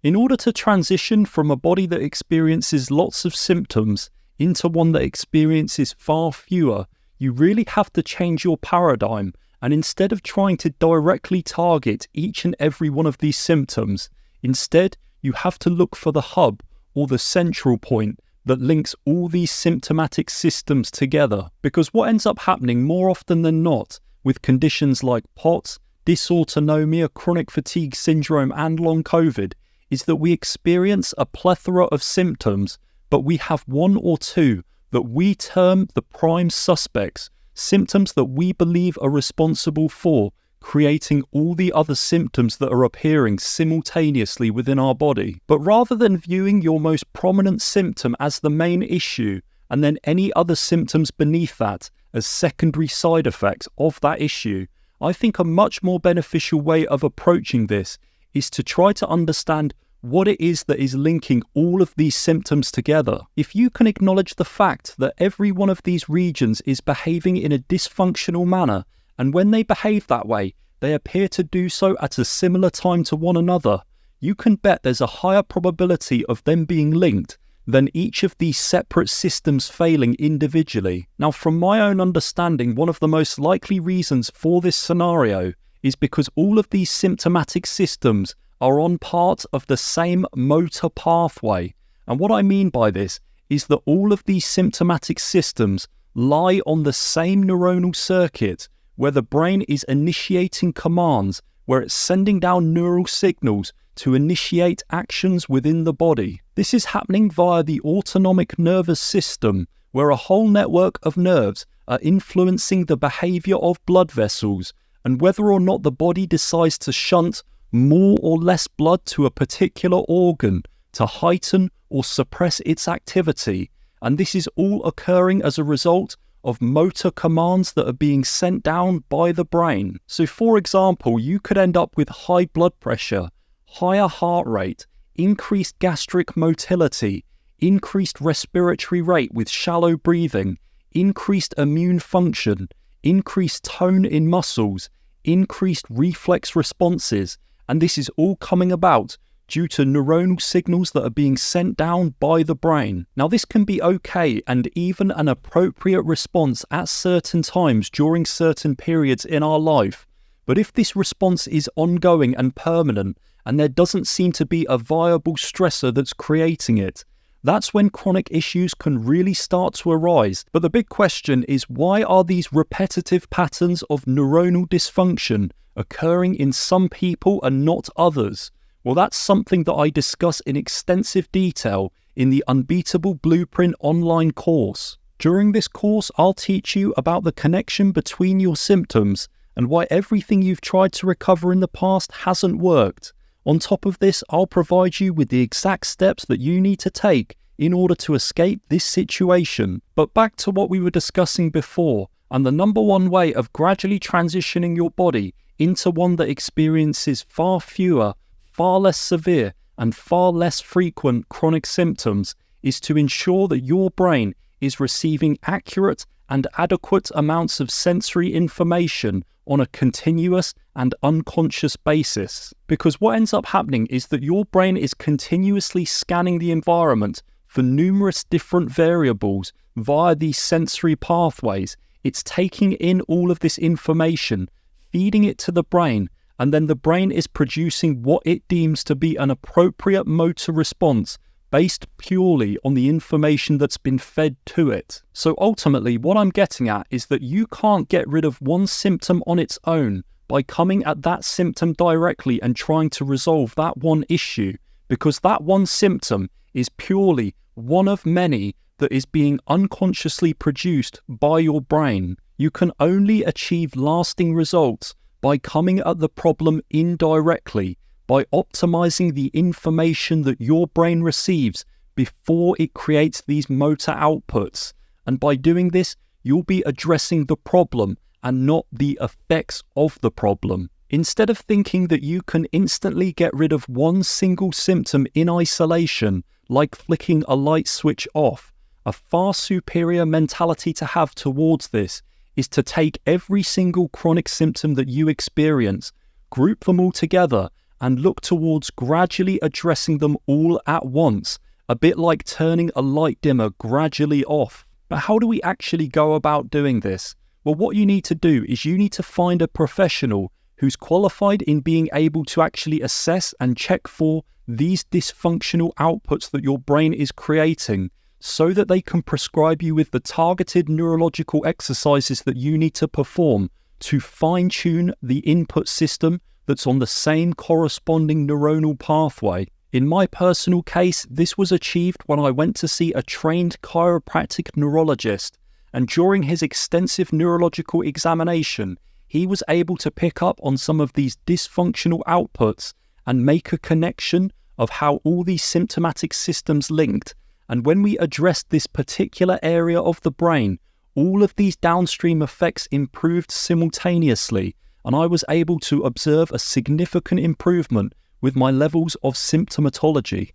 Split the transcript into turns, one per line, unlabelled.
In order to transition from a body that experiences lots of symptoms into one that experiences far fewer, you really have to change your paradigm, and instead of trying to directly target each and every one of these symptoms, instead you have to look for the hub or the central point that links all these symptomatic systems together. Because what ends up happening more often than not with conditions like POTS, dysautonomia, chronic fatigue syndrome and long COVID is that we experience a plethora of symptoms, but we have one or two that we term the prime suspects, symptoms that we believe are responsible for creating all the other symptoms that are appearing simultaneously within our body. But rather than viewing your most prominent symptom as the main issue, and then any other symptoms beneath that as secondary side effects of that issue, I think a much more beneficial way of approaching this is to try to understand what it is that is linking all of these symptoms together. If you can acknowledge the fact that every one of these regions is behaving in a dysfunctional manner, and when they behave that way, they appear to do so at a similar time to one another, you can bet there's a higher probability of them being linked than each of these separate systems failing individually. Now, from my own understanding, one of the most likely reasons for this scenario is because all of these symptomatic systems are on part of the same motor pathway. And what I mean by this is that all of these symptomatic systems lie on the same neuronal circuit where the brain is initiating commands, where it's sending down neural signals to initiate actions within the body. This is happening via the autonomic nervous system, where a whole network of nerves are influencing the behavior of blood vessels, and whether or not the body decides to shunt more or less blood to a particular organ to heighten or suppress its activity. And this is all occurring as a result of motor commands that are being sent down by the brain. So for example, you could end up with high blood pressure, higher heart rate, increased gastric motility, increased respiratory rate with shallow breathing, increased immune function, increased tone in muscles, increased reflex responses, and this is all coming about due to neuronal signals that are being sent down by the brain. Now, this can be okay and even an appropriate response at certain times during certain periods in our life. But if this response is ongoing and permanent, and there doesn't seem to be a viable stressor that's creating it, that's when chronic issues can really start to arise. But the big question is, why are these repetitive patterns of neuronal dysfunction occurring in some people and not others? Well, that's something that I discuss in extensive detail in the Unbeatable Blueprint online course. During this course, I'll teach you about the connection between your symptoms and why everything you've tried to recover in the past hasn't worked. On top of this, I'll provide you with the exact steps that you need to take in order to escape this situation. But back to what we were discussing before, and the number one way of gradually transitioning your body into one that experiences far fewer, far less severe and far less frequent chronic symptoms is to ensure that your brain is receiving accurate and adequate amounts of sensory information on a continuous and unconscious basis. Because what ends up happening is that your brain is continuously scanning the environment for numerous different variables via these sensory pathways. It's taking in all of this information, feeding it to the brain, and then the brain is producing what it deems to be an appropriate motor response based purely on the information that's been fed to it. So ultimately, what I'm getting at is that you can't get rid of one symptom on its own by coming at that symptom directly and trying to resolve that one issue, because that one symptom is purely one of many that is being unconsciously produced by your brain. You can only achieve lasting results by coming at the problem indirectly, by optimizing the information that your brain receives before it creates these motor outputs. And by doing this, you'll be addressing the problem and not the effects of the problem. Instead of thinking that you can instantly get rid of one single symptom in isolation, like flicking a light switch off, a far superior mentality to have towards this is to take every single chronic symptom that you experience, group them all together, and look towards gradually addressing them all at once, a bit like turning a light dimmer gradually off. But how do we actually go about doing this? Well, what you need to do is you need to find a professional who's qualified in being able to actually assess and check for these dysfunctional outputs that your brain is creating, so that they can prescribe you with the targeted neurological exercises that you need to perform to fine-tune the input system that's on the same corresponding neuronal pathway. In my personal case, this was achieved when I went to see a trained chiropractic neurologist, and during his extensive neurological examination, he was able to pick up on some of these dysfunctional outputs and make a connection of how all these symptomatic systems linked. And when we addressed this particular area of the brain, all of these downstream effects improved simultaneously, and I was able to observe a significant improvement with my levels of symptomatology.